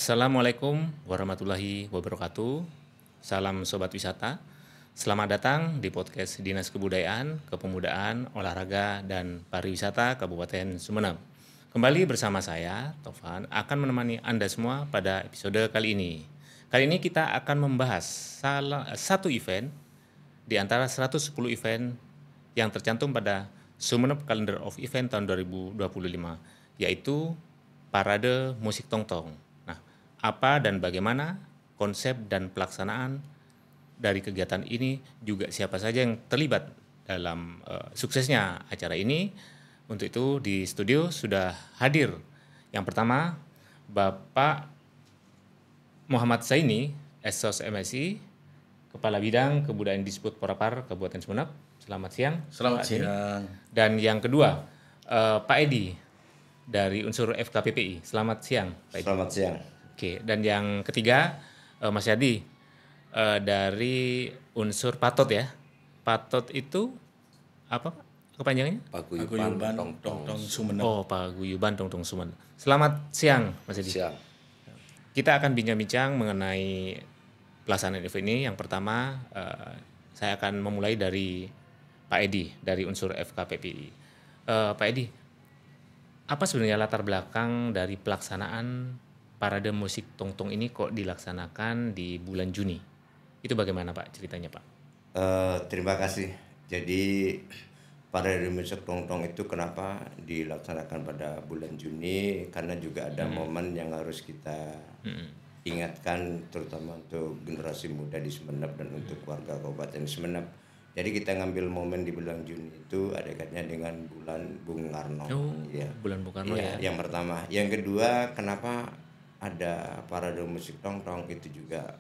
Assalamualaikum warahmatullahi wabarakatuh. Salam Sobat Wisata. Selamat datang di podcast Dinas Kebudayaan, Kepemudaan, Olahraga, dan Pariwisata Kabupaten Sumeneb. Kembali bersama saya, Tovan, akan menemani Anda semua pada episode kali ini. Kali ini kita akan membahas satu event di antara 110 event yang tercantum pada Sumeneb Calendar of Event tahun 2025, yaitu Parade Musik Tongtong. Apa dan bagaimana konsep dan pelaksanaan dari kegiatan ini, juga siapa saja yang terlibat dalam suksesnya acara ini. Untuk itu di studio sudah hadir yang pertama Bapak Muhammad Zaini, Esos MSI, Kepala Bidang Kebudayaan Disbud Porapar Kabupaten Sumeneb. Selamat siang. Selamat siang. Dan yang kedua Pak Edi dari unsur FKPPI. Selamat siang Pak Edi. Selamat siang. Oke, dan yang ketiga Mas Yadi dari unsur Patot ya. Patot itu apa kepanjangannya? Paguyuban Tongtong Sumeneb. Oh, Paguyuban Tongtong Sumeneb. Selamat siang Mas Yadi. Siang. Kita akan bincang-bincang mengenai pelaksanaan event ini. Yang pertama saya akan memulai dari Pak Edi dari unsur FKPPI. Pak Edi, apa sebenarnya latar belakang dari pelaksanaan Parade Musik Tongtong ini kok dilaksanakan di bulan Juni? Itu bagaimana Pak ceritanya Pak? Terima kasih. Jadi Parade Musik Tongtong itu kenapa dilaksanakan pada bulan Juni? Karena juga ada momen yang harus kita ingatkan, terutama untuk generasi muda di Sumeneb dan untuk warga Kabupaten Sumeneb. Jadi kita ngambil momen di bulan Juni itu ada kaitannya dengan bulan Bung Karno. Oh, ya. Bulan Bung Karno ya. Yang pertama. Yang kedua, kenapa ada Parade Musik Tongtong itu juga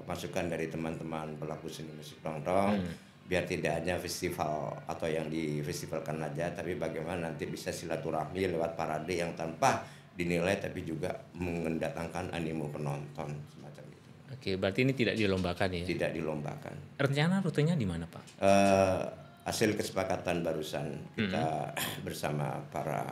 masukan dari teman-teman pelaku seni musik tongtong, biar tidak hanya festival atau yang difestivalkan aja, tapi bagaimana nanti bisa silaturahmi lewat parade yang tanpa dinilai tapi juga mendatangkan animo penonton semacam itu. Oke, berarti ini tidak dilombakan ya? Tidak dilombakan. Rencana rutenya di mana Pak? Hasil kesepakatan barusan kita bersama para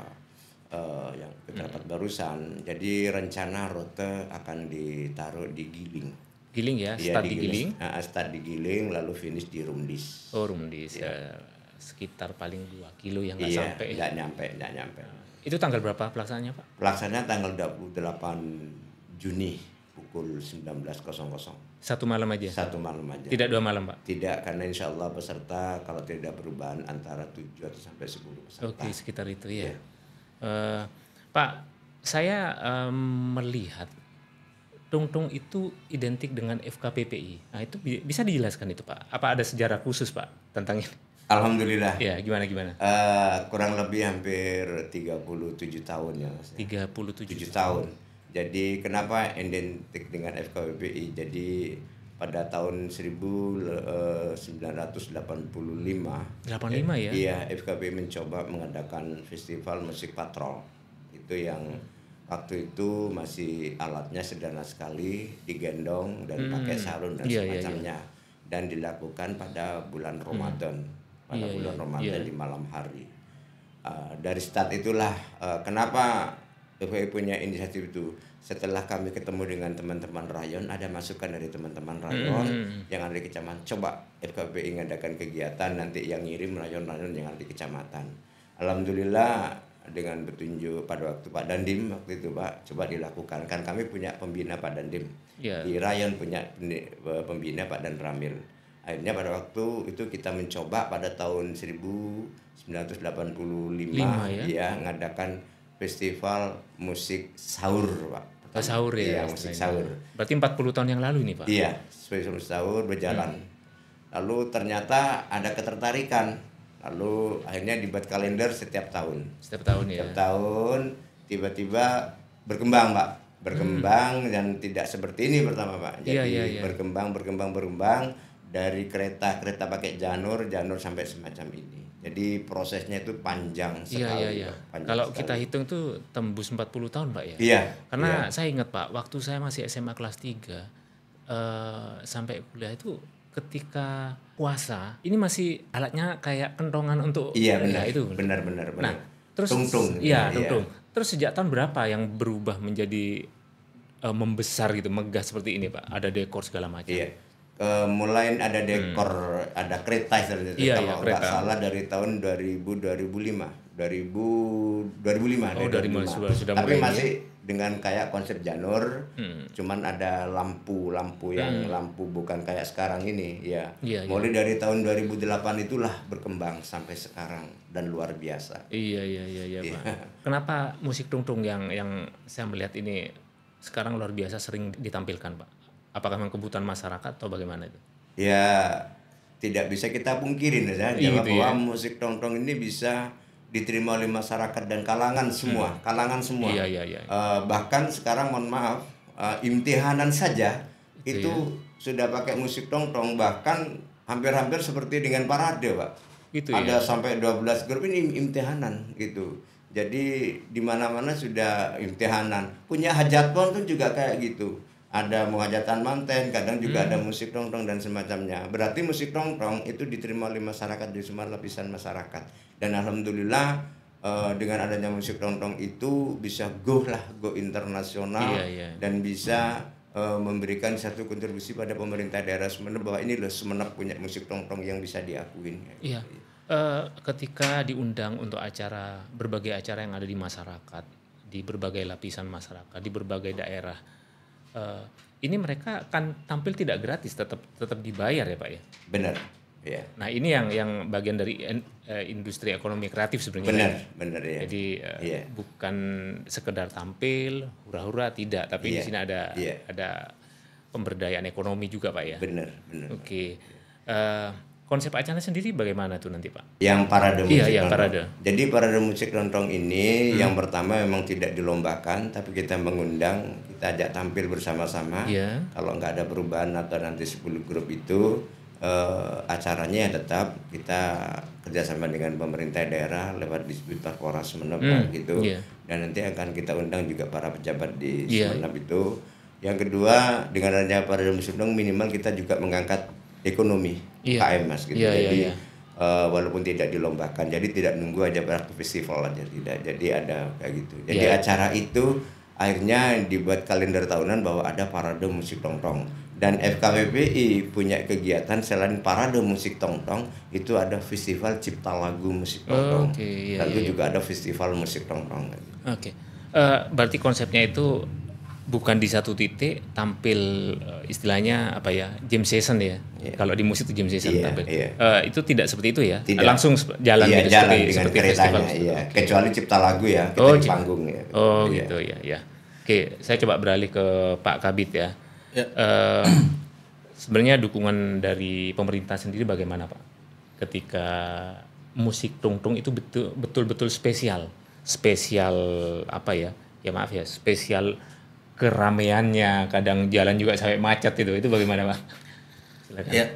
yang kita dapat barusan. Jadi rencana rute akan ditaruh di Giling. Giling ya, start di Giling. Start di Giling lalu finish di Rumdis. Oh, Rumdis ya. Sekitar paling 2 kilo yang nggak sampai. Nggak nyampe. Itu tanggal berapa pelaksanaannya Pak? Pelaksanaan tanggal 28 Juni pukul 19.00. Satu malam aja? Satu malam aja. Tidak 2 malam Pak? Tidak, karena insya Allah peserta kalau tidak perubahan antara 7 atau sampai 10 peserta. Oke, sekitar itu ya. Pak, saya melihat tongtong itu identik dengan FKPPI. Nah, itu bisa dijelaskan itu Pak? Apa ada sejarah khusus Pak tentang ini? Alhamdulillah. Ya, gimana? Kurang lebih hampir 37 tahun ya Mas. 37 tahun. Jadi kenapa identik dengan FKPPI? Jadi pada tahun 1985 ya? Iya, FKPPI mencoba mengadakan festival musik patrol. Itu yang waktu itu masih alatnya sederhana sekali, digendong dan pakai sarung dan semacamnya. Dan dilakukan pada bulan Ramadan. Ramadan di malam hari. Dari start itulah kenapa FKPPI punya inisiatif itu. Setelah kami ketemu dengan teman-teman rayon, ada masukan dari teman-teman rayon yang ada di kecamatan, coba FKPPI mengadakan kegiatan, nanti yang ngirim rayon-rayon yang ada di kecamatan. Alhamdulillah dengan petunjuk pada waktu Pak Dandim waktu itu Pak, coba dilakukan. Kan kami punya pembina Pak Dandim, di rayon punya pembina Pak Dan Ramil. Akhirnya pada waktu itu kita mencoba pada tahun 1985 ya ngadakan festival musik sahur Pak. Sahur ya? Iya, musik sahur. Berarti 40 tahun yang lalu nih Pak? Iya, festival sahur berjalan. Lalu ternyata ada ketertarikan. Lalu akhirnya dibuat kalender setiap tahun. Setiap tahun ya? Setiap tahun tiba-tiba berkembang Pak. Berkembang dan tidak seperti ini pertama Pak. Jadi berkembang dari kereta pakai janur sampai semacam ini. Jadi prosesnya itu panjang sekali. Iya. Kalau kita hitung itu tembus 40 tahun Pak ya? Iya. Karena saya ingat Pak, waktu saya masih SMA kelas 3 sampai kuliah itu ketika puasa, ini masih alatnya kayak kentongan untuk benar. Nah, terus tungtung. Iya, tungtung. Terus sejak tahun berapa yang berubah menjadi membesar gitu, megah seperti ini Pak? Ada dekor segala macam. Iya. Mulai ada dekor, ada kereta seperti itu. Kalau nggak salah dari tahun 2005. 2005. Oh, dari sudah tapi mulai masih dengan kayak konsep janur, cuman ada lampu yang lampu bukan kayak sekarang ini ya. Mulai dari tahun 2008 itulah berkembang sampai sekarang dan luar biasa. Iya Pak. Kenapa musik tungtung yang saya melihat ini sekarang luar biasa sering ditampilkan Pak? Apakah memang kebutuhan masyarakat atau bagaimana itu? Ya tidak bisa kita pungkirin saja bahwa musik tongtong ini bisa diterima oleh masyarakat dan kalangan semua. Iya. Bahkan sekarang mohon maaf, imtihanan saja itu sudah pakai musik tongtong, bahkan hampir-hampir seperti dengan parade Pak. Ada sampai 12 grup ini imtihanan gitu. Jadi di mana-mana sudah imtihanan. Punya hajat pun tuh juga kayak gitu. Ada muhajatan manten, kadang juga ada musik tongtong dan semacamnya. Berarti musik tongtong itu diterima oleh masyarakat di semua lapisan masyarakat. Dan alhamdulillah dengan adanya musik tongtong itu bisa go internasional dan bisa memberikan satu kontribusi pada pemerintah daerah Sumeneb bahwa ini loh Sumeneb punya musik tongtong yang bisa diakuin. Iya. Ketika diundang untuk berbagai acara yang ada di masyarakat, di berbagai lapisan masyarakat, di berbagai daerah. Ini mereka akan tampil tidak gratis, tetap dibayar ya Pak ya? Benar, ya. Nah ini yang bagian dari industri ekonomi kreatif sebenarnya. Benar ya. Jadi bukan sekedar tampil, hura-hura tidak, tapi di sini ada pemberdayaan ekonomi juga Pak ya? Benar. Oke. Konsep acara sendiri bagaimana tuh nanti Pak? Yang parade musik tongtong. Parade. Jadi parade musik tongtong ini yang pertama memang tidak dilombakan, tapi kita mengundang, kita ajak tampil bersama-sama. Kalau nggak ada perubahan atau nanti 10 grup itu acaranya tetap kita kerjasama dengan pemerintah daerah lewat distributor Polres Sumeneb gitu. Dan nanti akan kita undang juga para pejabat di Sumeneb itu. Yang kedua, dengan adanya parade musik tongtong minimal kita juga mengangkat ekonomi UKM Mas gitu. Jadi walaupun tidak dilombakan, jadi tidak nunggu aja berarti festival aja, tidak. Jadi ada kayak gitu. Jadi acara itu akhirnya dibuat kalender tahunan bahwa ada parade musik tongtong. Dan FKPPI punya kegiatan selain parade musik tongtong, itu ada festival cipta lagu musik tongtong. Lalu juga ada festival musik tongtong. Berarti konsepnya itu bukan di satu titik tampil istilahnya apa ya, jam session ya. Kalau di musik itu jam session tampil. Itu tidak seperti itu ya. Tidak. Langsung jalan gitu jalan seperti keretanya. Kecuali cipta lagu ya, kita di panggung ya. Gitu ya. Oke, saya coba beralih ke Pak Kabid ya. Sebenarnya dukungan dari pemerintah sendiri bagaimana Pak? Ketika musik tungtung itu betul-betul spesial apa ya? Ya maaf ya, spesial keramaiannya, kadang jalan juga sampai macet itu bagaimana Pak? Silakan. Ya,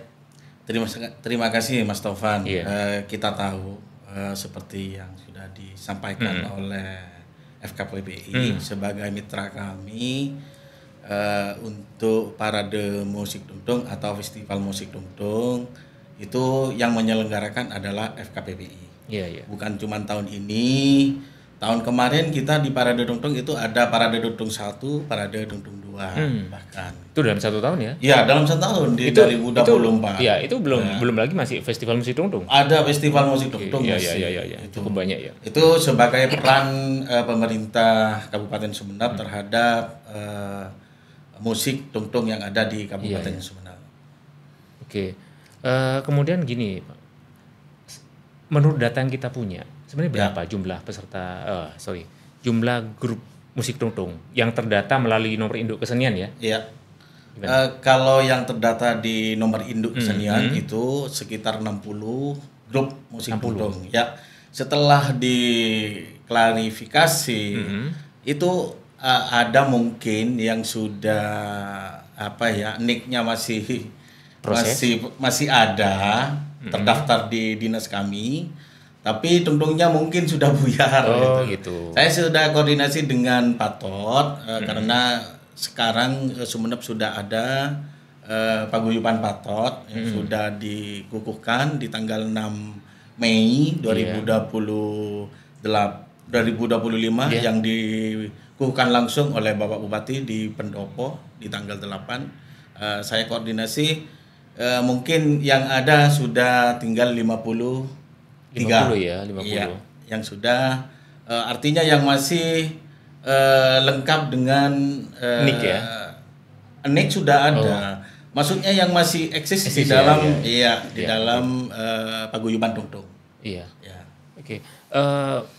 terima kasih Mas Taufan. Kita tahu seperti yang sudah disampaikan oleh FKPPI sebagai mitra kami untuk parade musik tungtung atau festival musik tungtung itu yang menyelenggarakan adalah FKPPI. Bukan cuma tahun ini. Tahun kemarin kita di parade tungtung itu ada parade tungtung 1, parade tungtung 2 bahkan. Itu dalam 1 tahun ya? Iya, dalam 1 tahun di 2024. Iya, itu belum lagi masih festival musik tungtung. Ada festival musik tungtung. Iya. Cukup banyak ya. Itu sebagai peran pemerintah Kabupaten Sumeneb terhadap musik tungtung yang ada di Kabupaten Sumeneb. Oke. Kemudian gini, Pak. Menurut data yang kita punya, sebenarnya berapa jumlah peserta jumlah grup musik tungtung yang terdata melalui nomor induk kesenian ya? Iya. Kalau yang terdata di nomor induk kesenian itu sekitar 60 grup musik tungtung. Ya. Setelah diklarifikasi itu ada mungkin yang sudah nicknya masih ada terdaftar di dinas kami. Tapi tungtungnya mungkin sudah buyar gitu. Saya sudah koordinasi dengan Patot karena sekarang Sumeneb sudah ada paguyuban Patot yang sudah dikukuhkan di tanggal 6 Mei 2025 yang dikukuhkan langsung oleh Bapak Bupati di Pendopo di tanggal 8. Saya koordinasi, mungkin yang ada sudah tinggal 53. 50 ya, 50. Iya, yang sudah, artinya yang masih lengkap dengan NIK ya? NIK sudah ada. Maksudnya yang masih eksis di dalam di dalam paguyuban Tungtung. Iya. Ya. Oke.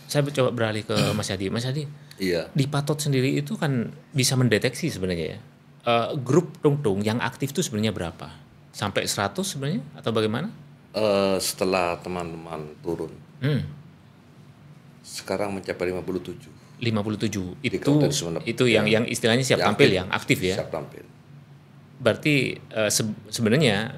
Saya coba beralih ke Mas Hadi. Mas Hadi. Iya. Di Patot sendiri itu kan bisa mendeteksi sebenarnya ya. Grup Tungtung yang aktif itu sebenarnya berapa? Sampai 100 sebenarnya atau bagaimana? Setelah teman-teman turun. Sekarang mencapai 57. 57. Itu ya. yang istilahnya siap tampil yang aktif ya. Siap tampil. Berarti sebenarnya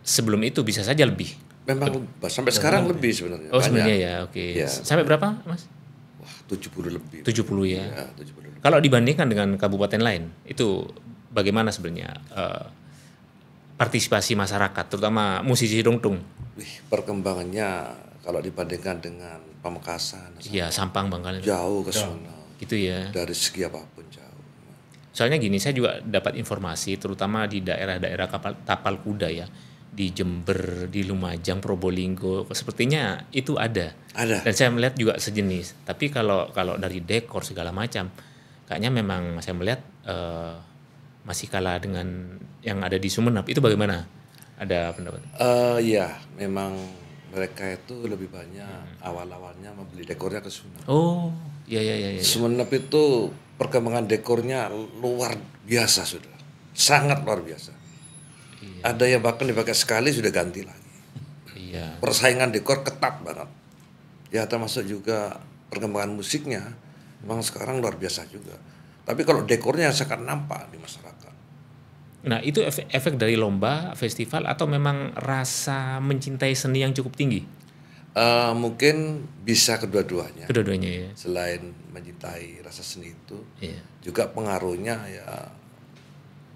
sebelum itu bisa saja lebih. Memang sampai sekarang lebih sebenarnya. Oh, sebenarnya ya, oke. Ya. Sampai berapa, Mas? Wah, 70 lebih. 70 ya. Ya 70 lebih. Kalau dibandingkan dengan kabupaten lain, itu bagaimana sebenarnya partisipasi masyarakat, terutama musisi dongtung? Perkembangannya kalau dibandingkan dengan Pamekasan, iya, Sampang, Bangkalan, jauh ke sana. Gitu ya. Dari segi apapun jauh. Soalnya gini, saya juga dapat informasi, terutama di daerah-daerah tapal kuda ya, di Jember, di Lumajang, Probolinggo, sepertinya itu ada. Dan saya melihat juga sejenis. Tapi kalau dari dekor segala macam, kayaknya memang saya melihat masih kalah dengan yang ada di Sumeneb. Itu bagaimana? Ada pendapat? Ya, memang mereka itu lebih banyak awal-awalnya membeli dekornya ke Sumeneb. Oh, iya. Sumeneb itu perkembangan dekornya luar biasa sudah, sangat luar biasa. Iya. Ada yang bahkan dipakai sekali sudah ganti lagi. Iya. Persaingan dekor ketat banget. Ya termasuk juga perkembangan musiknya, memang sekarang luar biasa juga. Tapi kalau dekornya sangat nampak di masyarakat. Nah itu efek dari lomba, festival atau memang rasa mencintai seni yang cukup tinggi? Mungkin bisa kedua-duanya. Kedua-duanya ya. Selain mencintai rasa seni itu, juga pengaruhnya ya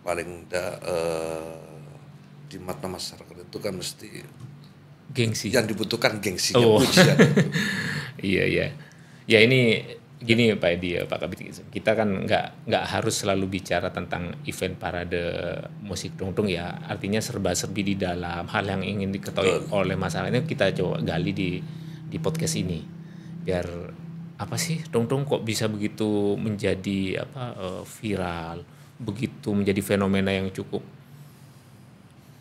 paling di mata masyarakat itu kan mesti gengsi. Yang dibutuhkan gengsinya, pujian. Iya. Ya ini gini Pak Edi, Pak Kabit, kita kan nggak harus selalu bicara tentang event parade musik dongtung ya. Artinya serba-serbi di dalam hal yang ingin diketahui oleh masyarakatnya kita coba gali di podcast ini. Biar apa sih dongtung kok bisa begitu menjadi viral, begitu menjadi fenomena yang cukup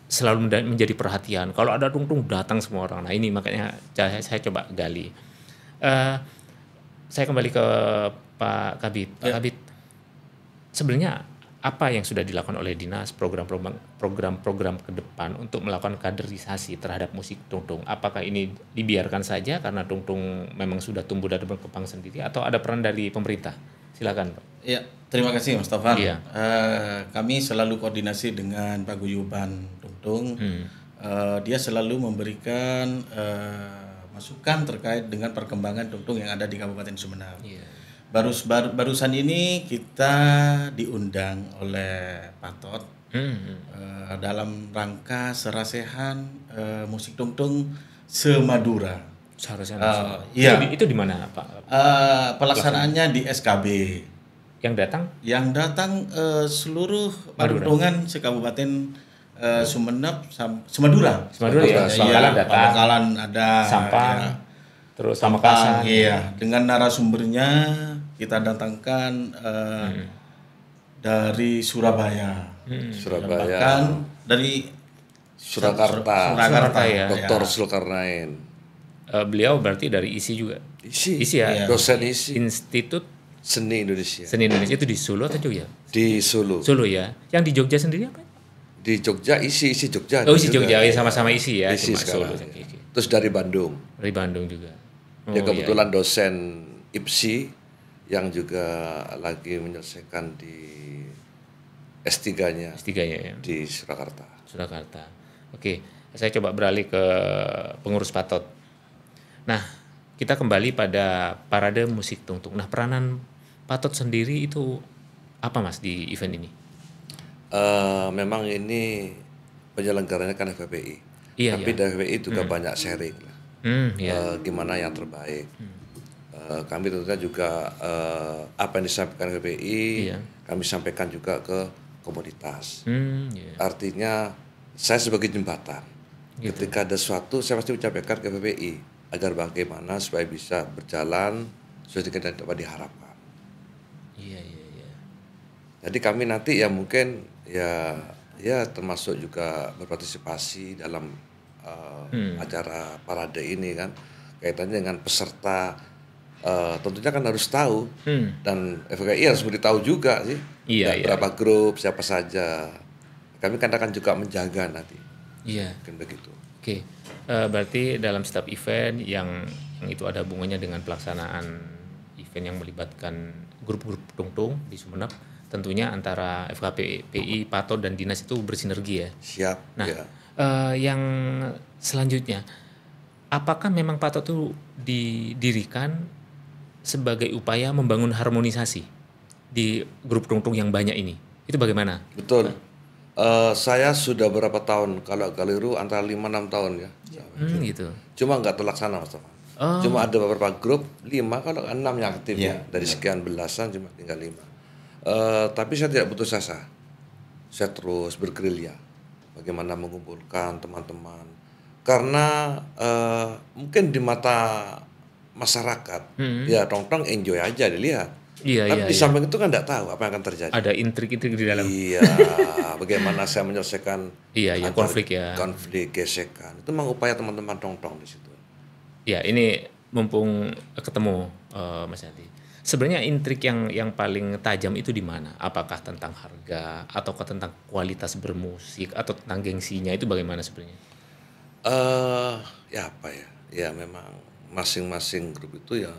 selalu menjadi perhatian. Kalau ada dongtung datang semua orang. Nah ini makanya saya coba gali. Saya kembali ke Pak Kabit. Pak Kabit, sebenarnya apa yang sudah dilakukan oleh dinas, program-program ke depan untuk melakukan kaderisasi terhadap musik dongtung? Apakah ini dibiarkan saja karena dongtung memang sudah tumbuh dan berkembang sendiri atau ada peran dari pemerintah? Silakan Pak. Ya, terima kasih Mas Taufan. Iya. Kami selalu koordinasi dengan paguyuban dongtung. Dia selalu memberikan masukan terkait dengan perkembangan dongtung yang ada di Kabupaten Sumeneb. Yeah. Barusan ini kita diundang oleh Patot dalam rangka serasehan musik dongtung semadura. Iya. Itu di mana Pak? Pelaksanaannya di SKB. Yang datang? Yang datang seluruh paduntungan sekabupaten Sumeneb, Semadura ya. Bangkalan ada, Sampang, terus Pamekasan. Iya, dengan narasumbernya kita datangkan dari Surabaya. Bahkan dari Surakarta ya. Dr. Zulkarnain. Beliau berarti dari ISI juga. ISI ya. Dosen ISI. Institut Seni Indonesia. Seni Indonesia itu di Solo atau Jogja? Di Solo. Solo ya. Yang di Jogja sendiri apa? Di Jogja isi Jogja. Oh isi Jogja, ya sama-sama isi ya. Isi sekarang. Terus dari Bandung. Dari Bandung juga. Dia kebetulan dosen IPSI yang juga lagi menyelesaikan di S3-nya. S3-nya ya. Di Surakarta. Oke, saya coba beralih ke pengurus Patot. Nah, kita kembali pada parade musik dongtung. Nah, peranan Patot sendiri itu apa Mas di event ini? Memang ini penyelenggaranya kan FPPI. Tapi dari FPPI juga banyak sharing lah. Gimana yang terbaik. kami tentunya juga apa yang disampaikan KPI, kami sampaikan juga ke komunitas. Artinya saya sebagai jembatan. Ketika ada sesuatu saya pasti menyampaikan ke KPI agar bagaimana supaya bisa berjalan sesuai dengan yang dapat diharapkan. Jadi kami nanti ya mungkin ya termasuk juga berpartisipasi dalam acara parade ini kan, kaitannya dengan peserta. Tentunya kan harus tahu dan FKI harus beritahu juga sih berapa grup, siapa saja. Kami kan akan juga menjaga nanti. Mungkin begitu. Oke. Berarti dalam setiap event yang itu ada hubungannya dengan pelaksanaan event yang melibatkan grup-grup tungtung di Sumeneb, tentunya antara FKPI, Patot dan dinas itu bersinergi ya. Siap. Nah, yang selanjutnya, apakah memang Patot itu didirikan sebagai upaya membangun harmonisasi di grup tungtung yang banyak ini? Itu bagaimana? Betul. Saya sudah berapa tahun, kalau keliru antara 5-6 tahun ya. Gitu. Cuma nggak terlaksana Mas Tovan. Cuma ada beberapa grup, 5 kalau 6 yang aktif ya. Dari sekian belasan cuma tinggal 5. Tapi saya tidak putus asa. Saya terus bergerilya. Bagaimana mengumpulkan teman-teman. Karena mungkin di mata masyarakat, ya tongtong enjoy aja dilihat. Tapi di samping itu kan tidak tahu apa yang akan terjadi. Ada intrik-intrik di dalam. Bagaimana saya menyelesaikan konflik, gesekan. Itu memang upaya teman-teman tongtong di situ. Ini mumpung ketemu Mas Yanti. Sebenarnya intrik yang paling tajam itu di mana? Apakah tentang harga ataukah tentang kualitas bermusik atau tentang gengsinya, itu bagaimana sebenarnya? Ya memang masing-masing grup itu ya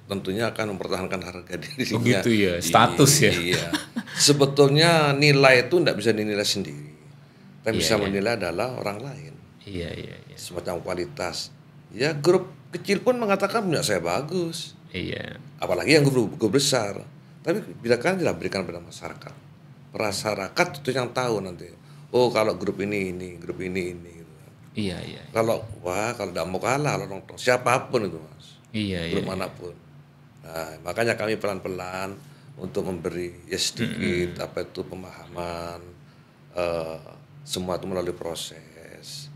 tentunya akan mempertahankan harga dirinya. Begitu ya, status ya. Iya. Sebetulnya nilai itu tidak bisa dinilai sendiri. Tapi bisa menilai adalah orang lain. Iya. Semacam kualitas. Ya grup kecil pun mengatakan punya saya bagus. Iya. Apalagi yang grup besar. Tapi bila kan tidak berikan pada masyarakat. Masyarakat itu yang tahu nanti. Oh kalau grup ini, grup ini. Gitu. Iya. Kalau tidak mau kalah, kalau nonton siapapun itu Mas. Grup manapun. Nah, makanya kami pelan-pelan untuk memberi sedikit pemahaman, semua itu melalui proses.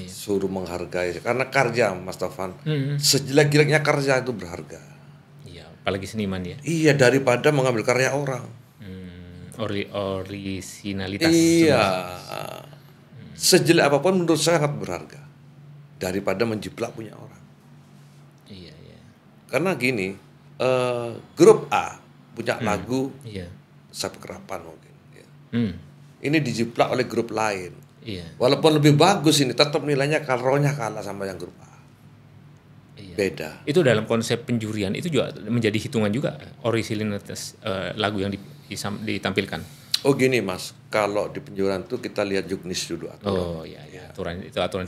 Suruh menghargai karena karya Mas Tovan, sejelek-jeleknya karya itu berharga. Apalagi seniman ya. Iya, daripada mengambil karya orang. Orisinalitas. Sejelek apapun menurut saya sangat berharga daripada menjiplak punya orang. Karena gini, grup A punya lagu Sapi Kerapan mungkin. Ini dijiplak oleh grup lain. Walaupun lebih bagus ini, tetap nilainya rohnya kalah sama yang grup A. Beda. Itu dalam konsep penjurian itu juga menjadi hitungan juga orisinalitas lagu yang ditampilkan. Oh gini Mas, kalau di penjurian itu kita lihat juknis dulu aturan. Aturan.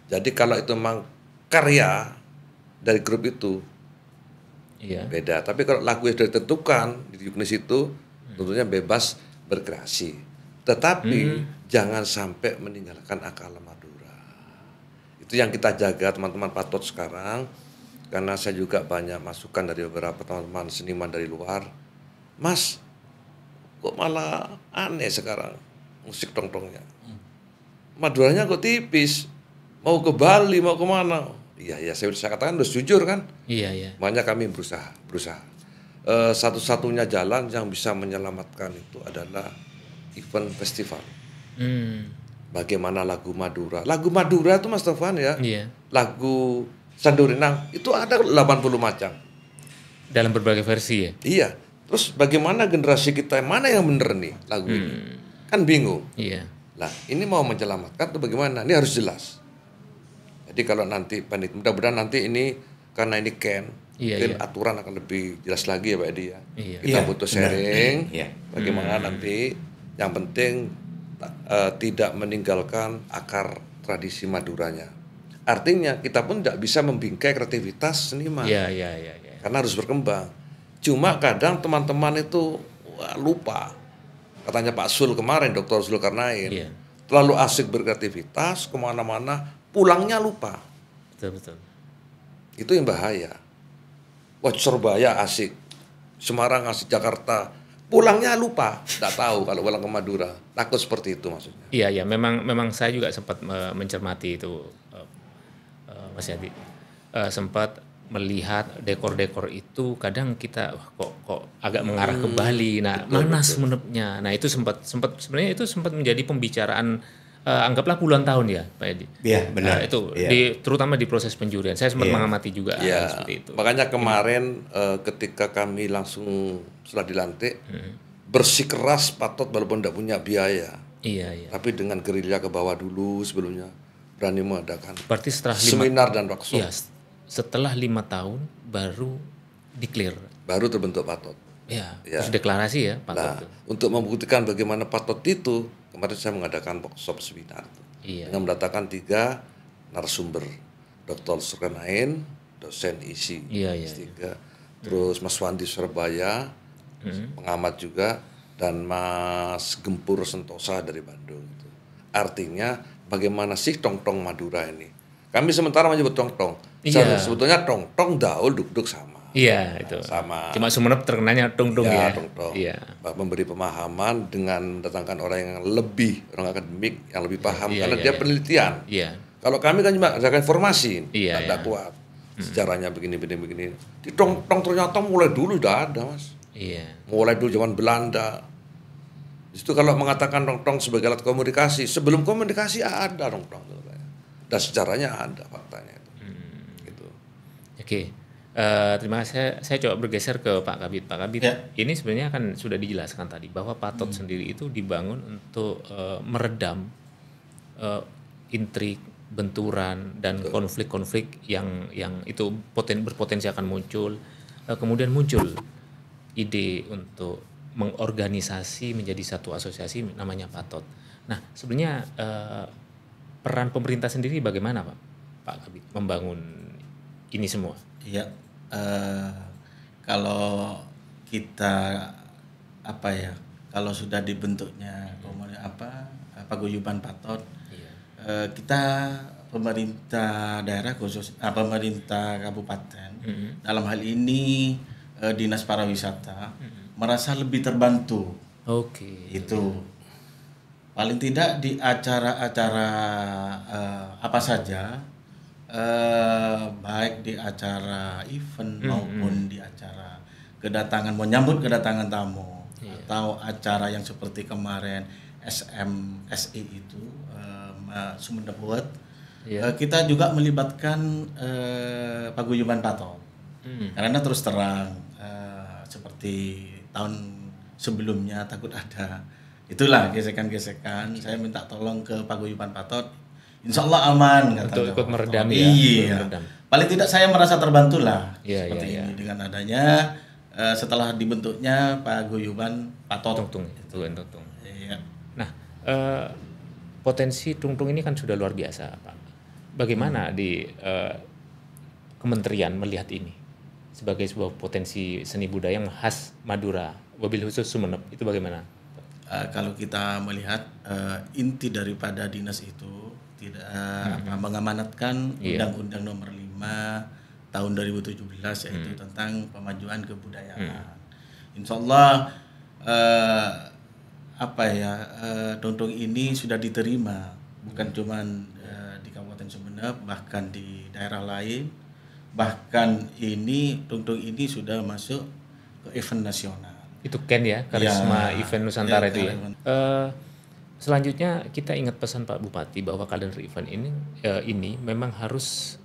Jadi kalau itu memang karya dari grup itu beda. Tapi kalau lagu yang sudah ditentukan di juknis itu tentunya bebas berkreasi. Tetapi jangan sampai meninggalkan akal Madura. Itu yang kita jaga teman-teman Patot sekarang. Karena saya juga banyak masukan dari beberapa teman-teman seniman dari luar. Mas, kok malah aneh sekarang musik tongtongnya. Maduranya kok tipis. Mau ke Bali, mau ke mana? Iya, saya katakan harus jujur kan. Iya. Makanya kami berusaha. Satu-satunya jalan yang bisa menyelamatkan itu adalah event festival. Bagaimana lagu Madura? Lagu Madura itu Mas Tovan ya. Lagu Sandurinang itu ada 80 macam. Dalam berbagai versi ya. Iya. Terus bagaimana generasi kita mana yang bener nih lagu ini? Kan bingung. Iya. Nah, ini mau menyelamatkan atau bagaimana? Ini harus jelas. Jadi kalau nanti mudah-mudahan nanti ini karena ini mungkin aturan akan lebih jelas lagi ya Pak Edi ya. Kita butuh sharing. Bagaimana nanti yang penting tidak meninggalkan akar tradisi Maduranya. Artinya kita pun tidak bisa membingkai kreativitas seniman. Karena harus berkembang. Cuma kadang teman-teman itu lupa. Katanya Pak Sul kemarin, Dr. Zulkarnain. Terlalu asik berkreativitas kemana-mana. Pulangnya lupa. Betul. Itu yang bahaya. wah Surabaya asik, Semarang asik, Jakarta. Pulangnya lupa, nggak tahu kalau pulang ke Madura. Takut seperti itu maksudnya. Iya, memang saya juga sempat mencermati itu, Mas Yadi. Sempat melihat dekor-dekor itu kadang kita kok agak mengarah ke Bali. Nah, mana Sumenepnya? Nah, itu sempat sebenarnya itu sempat menjadi pembicaraan anggaplah puluhan tahun ya, Pak Edi. Iya, benar. Itu terutama di proses penjurian. Saya sempat mengamati juga seperti itu. Makanya kemarin ketika kami langsung setelah dilantik bersikeras Patot walaupun tidak punya biaya. Iya. Tapi dengan gerilya ke bawah dulu sebelumnya berani mengadakan berarti setelah seminar dan workshop. Iya, setelah 5 tahun baru declare. Baru terbentuk Patot. Ya. Terus deklarasi ya Patot. Nah, untuk membuktikan bagaimana Patot itu, kemarin saya mengadakan workshop seminar dengan mendatangkan 3 narasumber, Dr. Surkanain, dosen ISI, S3, terus Mas Wandi Surabaya, pengamat juga, dan Mas Gempur Sentosa dari Bandung. Artinya bagaimana sih tong-tong Madura ini? Kami sementara menyebut tong-tong. Sebetulnya tong-tong daul duk-duk sama. Iya, itu. Sama. Cuma Sumenep terkenanya tong-tong ya. Tong-tong. Iya. Memberi pemahaman dengan mendatangkan orang yang lebih, orang akademik yang lebih paham karena dia penelitian. Iya. Kalau kami kan cuma ada informasi, tidak kuat. Sejarahnya begini. Di tong-tong ternyata mulai dulu udah ada, Mas. Iya. Mulai dulu zaman Belanda. Itu kalau mengatakan tong-tong sebagai alat komunikasi, sebelum komunikasi ada tong-tong. Dan sejarahnya ada faktanya itu. Gitu. Oke. Terima kasih. Saya coba bergeser ke Pak Kabid. Pak Kabid, ini sebenarnya kan sudah dijelaskan tadi bahwa Patot sendiri itu dibangun untuk meredam intrik, benturan dan konflik-konflik yang itu berpotensi akan muncul. Kemudian muncul ide untuk mengorganisasi menjadi satu asosiasi namanya Patot. Nah, sebenarnya peran pemerintah sendiri bagaimana Pak Kabid membangun ini semua? Iya, kalau kita kalau sudah dibentuknya paguyuban Patot, kita pemerintah daerah khusus pemerintah kabupaten dalam hal ini dinas pariwisata merasa lebih terbantu. Itu paling tidak di acara-acara apa saja, baik di acara event maupun di acara menyambut kedatangan tamu, atau acara yang seperti kemarin SMSI itu Sumenep World, kita juga melibatkan paguyuban Patot. Karena terus terang seperti tahun sebelumnya takut ada itulah gesekan-gesekan. Saya minta tolong ke paguyuban Patot, insya Allah aman untuk ikut meredam. Iya. Paling tidak saya merasa terbantu lah seperti ini dengan adanya setelah dibentuknya paguyuban Patot. Tungtung. Iya. Nah, potensi tungtung ini kan sudah luar biasa, Pak. Bagaimana di kementerian melihat ini sebagai sebuah potensi seni budaya yang khas Madura, wabil khusus Sumenep, itu bagaimana? Kalau kita melihat inti daripada dinas itu tidak mengamanatkan Undang-Undang Nomor 5 tahun 2017 yaitu tentang pemajuan kebudayaan. Insya Allah tungtung ini sudah diterima bukan cuma di Kabupaten Sumenep, bahkan di daerah lain. Bahkan tungtung ini sudah masuk ke event nasional. Itu Ken ya, Karisma Event Nusantara itu ya. Selanjutnya kita ingat pesan Pak Bupati bahwa kalender event ini memang harus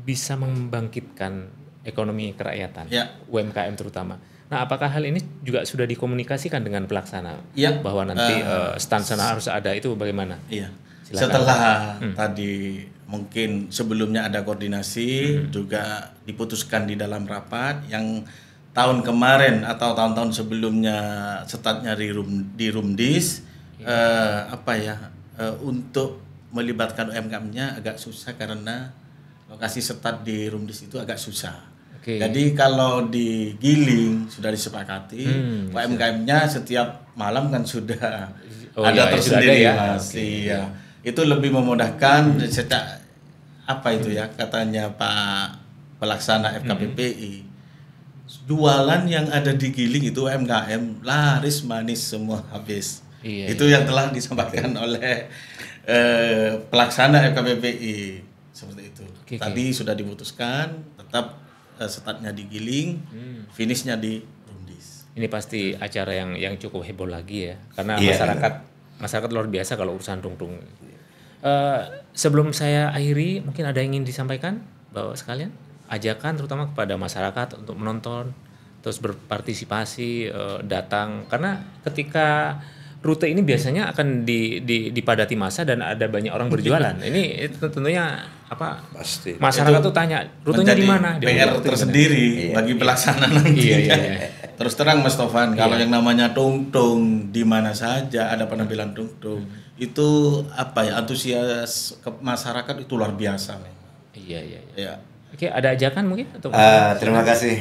bisa membangkitkan ekonomi kerakyatan, UMKM terutama. Nah, apakah hal ini juga sudah dikomunikasikan dengan pelaksana bahwa nanti stand sana harus ada, itu bagaimana? Iya. Setelah tadi mungkin sebelumnya ada koordinasi juga diputuskan di dalam rapat yang tahun kemarin atau tahun-tahun sebelumnya startnya di Rumdis, untuk melibatkan UMKM-nya agak susah karena lokasi start di Rumdis itu agak susah. Jadi kalau di Giling sudah disepakati, UMKM-nya setiap malam kan sudah ada tersendiri ya. Itu lebih memudahkan katanya Pak pelaksana FKPPI, jualan yang ada di Giling itu UMKM laris manis semua habis. Itu yang telah disampaikan oleh pelaksana FKPPI seperti itu. Tadi sudah diputuskan tetap startnya di Giling, finishnya di Rumdis. Ini pasti acara yang cukup heboh lagi ya, karena masyarakat luar biasa kalau urusan rungtung. Sebelum saya akhiri, mungkin ada yang ingin disampaikan Bapak sekalian, ajakan terutama kepada masyarakat untuk menonton, terus berpartisipasi, datang, karena ketika rute ini biasanya akan dipadati massa dan ada banyak orang berjualan. Ini tentunya apa? Pasti. Masyarakat tuh tanya rutenya di mana? PR tersendiri bagi pelaksana nanti. Terus terang Mas Taufan, kalau yang namanya tungtung di mana saja ada penampilan tungtung, itu apa ya, antusias ke masyarakat itu luar biasa memang. Iya. Oke, ada ajakan mungkin untuk terima kasih.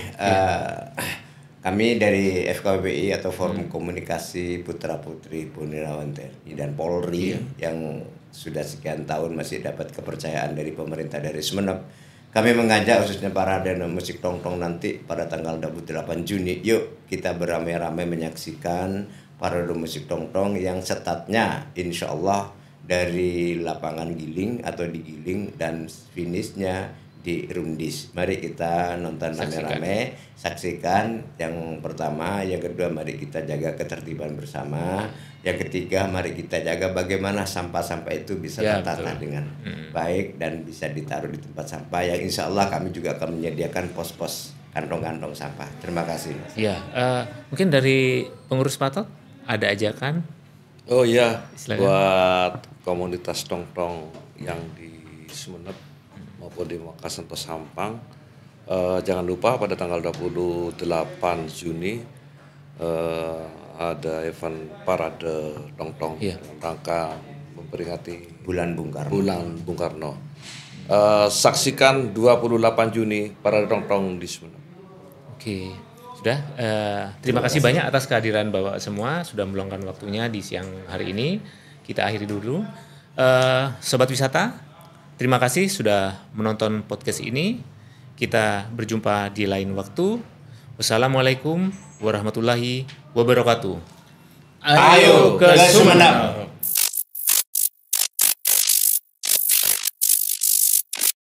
Kami dari FKPPI atau Forum Komunikasi Putra Putri Purnawirawan TNI dan Polri yang sudah sekian tahun masih dapat kepercayaan dari pemerintah dari Sumeneb. Kami mengajak khususnya para dan musik tongtong nanti pada tanggal 28 Juni. Yuk kita beramai-ramai menyaksikan parade musik tongtong yang startnya insya Allah dari lapangan Giling atau di Giling dan finishnya di Rumdis. Mari kita nonton rame-rame, saksikan yang pertama, yang kedua mari kita jaga ketertiban bersama, yang ketiga mari kita jaga bagaimana sampah-sampah itu bisa tertata dengan baik dan bisa ditaruh di tempat sampah yang insya Allah kami juga akan menyediakan pos-pos kantong-kantong sampah. Terima kasih. Mungkin dari pengurus Patot ada ajakan? Oh iya, buat komunitas tongtong yang di Sumeneb maupun di Makassar atau Sampang, jangan lupa pada tanggal 28 Juni ada event parade tongtong dalam rangka memperingati Bulan Bung Karno. Saksikan 28 Juni parade tongtong di Sumeneb. Oke, sudah. Terima kasih banyak atas kehadiran Bapak semua, sudah meluangkan waktunya di siang hari ini. Kita akhiri dulu. Sobat Wisata, terima kasih sudah menonton podcast ini. Kita berjumpa di lain waktu. Wassalamualaikum warahmatullahi wabarakatuh. Ayo ke Sumeneb.